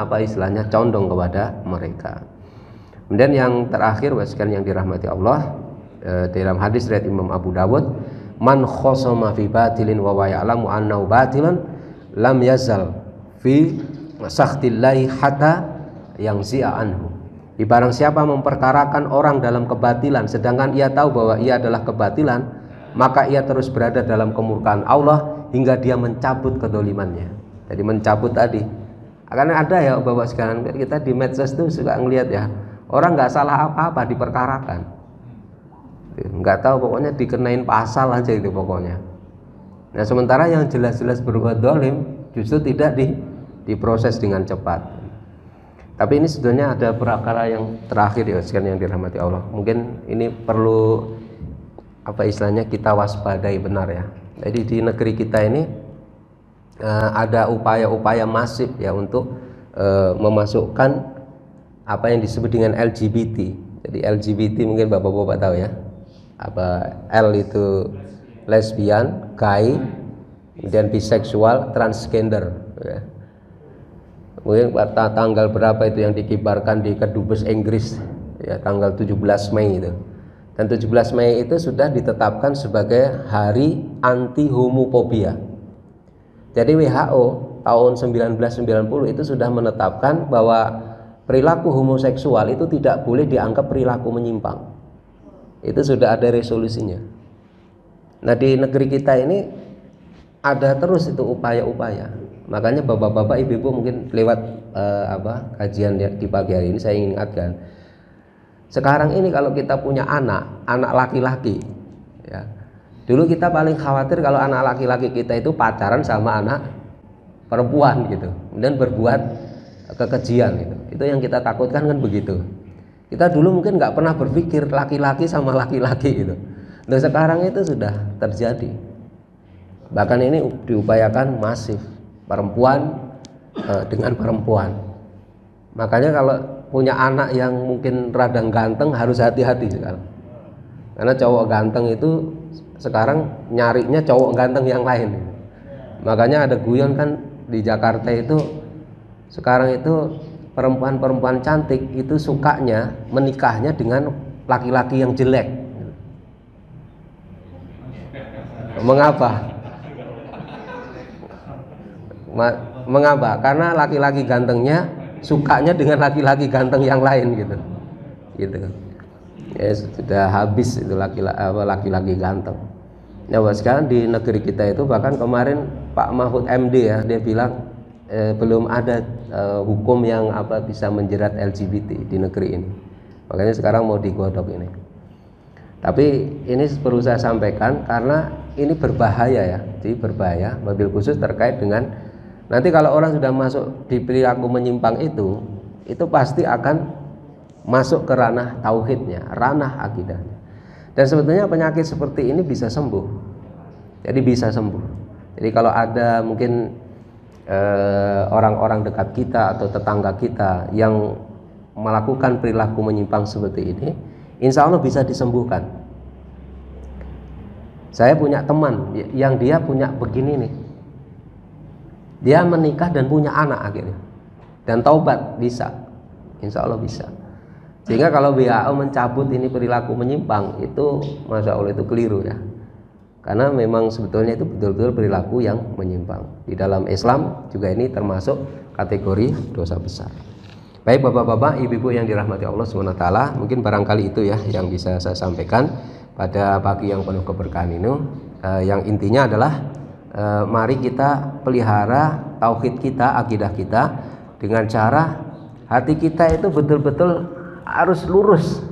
condong kepada mereka. Kemudian yang terakhir wasiat yang dirahmati Allah, dalam hadis riwayat Imam Abu Dawud, man khosama fi batilin wa ya'lamu annahu batilan lam yazal fi sakhtillahi hatta yang anhu. Barang siapa memperkarakan orang dalam kebatilan sedangkan ia tahu bahwa ia adalah kebatilan, maka ia terus berada dalam kemurkaan Allah hingga dia mencabut kedolimannya. Jadi mencabut tadi. Karena ada ya Bapak sekalian, kita di medsos tuh suka ngelihat ya, orang nggak salah apa-apa diperkarakan, nggak tahu pokoknya dikenain pasal aja itu pokoknya. Nah sementara yang jelas-jelas berbuat dolim justru tidak diproses dengan cepat. Tapi ini sebenarnya ada perkara yang terakhir ya sekalian yang dirahmati Allah. Mungkin ini perlu kita waspadai benar ya. Jadi di negeri kita ini ada upaya-upaya masif ya untuk memasukkan apa yang disebut dengan LGBT. Jadi LGBT mungkin bapak-bapak tahu ya. L itu lesbian, gay, kemudian biseksual, transgender ya. Mungkin pada tanggal berapa itu yang dikibarkan di Kedubes Inggris ya, tanggal 17 Mei itu. Dan 17 Mei itu sudah ditetapkan sebagai hari anti homofobia. Jadi WHO tahun 1990 itu sudah menetapkan bahwa perilaku homoseksual itu tidak boleh dianggap perilaku menyimpang. Itu sudah ada resolusinya. Nah di negeri kita ini ada terus itu upaya-upaya. Makanya bapak-bapak, ibu-ibu mungkin lewat kajian di pagi hari ini saya ingin ingatkan. Sekarang ini kalau kita punya anak laki-laki, ya, dulu kita paling khawatir kalau anak laki-laki kita itu pacaran sama anak perempuan gitu, kemudian berbuat kekejian gitu. Itu yang kita takutkan kan begitu. Kita dulu mungkin nggak pernah berpikir laki-laki sama laki-laki gitu. Nah sekarang itu sudah terjadi. Bahkan ini diupayakan masif, perempuan dengan perempuan. Makanya kalau punya anak yang mungkin radang ganteng harus hati-hati sekarang. Karena cowok ganteng itu sekarang nyarinya cowok ganteng yang lain. Makanya ada guyon kan di Jakarta itu sekarang itu perempuan-perempuan cantik itu sukanya menikahnya dengan laki-laki yang jelek. Mengapa? Mengapa? Karena laki-laki gantengnya sukanya dengan laki-laki ganteng yang lain gitu. Ya sudah habis itu laki-laki ganteng. Nah sekarang di negeri kita itu bahkan kemarin Pak Mahfud MD ya dia bilang belum ada hukum yang bisa menjerat LGBT di negeri ini. Makanya sekarang mau digodok ini. Tapi ini perlu saya sampaikan karena ini berbahaya ya. Jadi berbahaya, mobil khusus terkait dengan nanti kalau orang sudah masuk di perilaku menyimpang itu pasti akan masuk ke ranah tauhidnya, ranah akidahnya. Dan sebetulnya penyakit seperti ini bisa sembuh. Jadi bisa sembuh. Jadi kalau ada mungkin orang-orang dekat kita atau tetangga kita yang melakukan perilaku menyimpang seperti ini, insya Allah bisa disembuhkan. Saya punya teman yang dia punya begini nih, dia menikah dan punya anak akhirnya, dan taubat bisa, insya Allah bisa. Sehingga kalau WHO mencabut ini perilaku menyimpang itu, masya Allah itu keliru ya, karena memang sebetulnya itu betul-betul perilaku yang menyimpang. Di dalam Islam juga ini termasuk kategori dosa besar. Baik bapak-bapak, ibu-ibu yang dirahmati Allah SWT, mungkin barangkali itu ya yang bisa saya sampaikan pada pagi yang penuh keberkahan ini. Yang intinya adalah mari kita pelihara tauhid kita, akidah kita dengan cara hati kita itu betul-betul harus lurus,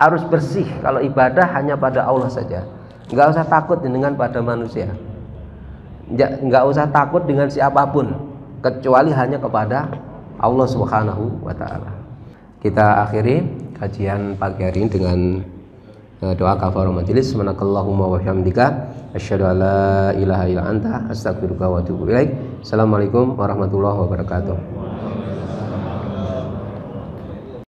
harus bersih. Kalau ibadah hanya pada Allah saja, nggak usah takut dengan pada manusia, nggak usah takut dengan siapapun kecuali hanya kepada Allah Subhanahu wa ta'ala. Kita akhiri kajian pagi hari ini dengan doa kafaratul majelis. Subhanakallahumma wa bihamdika asyhadu an la ilaha illa anta astaghfiruka wa atubu ilaik. Assalamualaikum warahmatullahi wabarakatuh.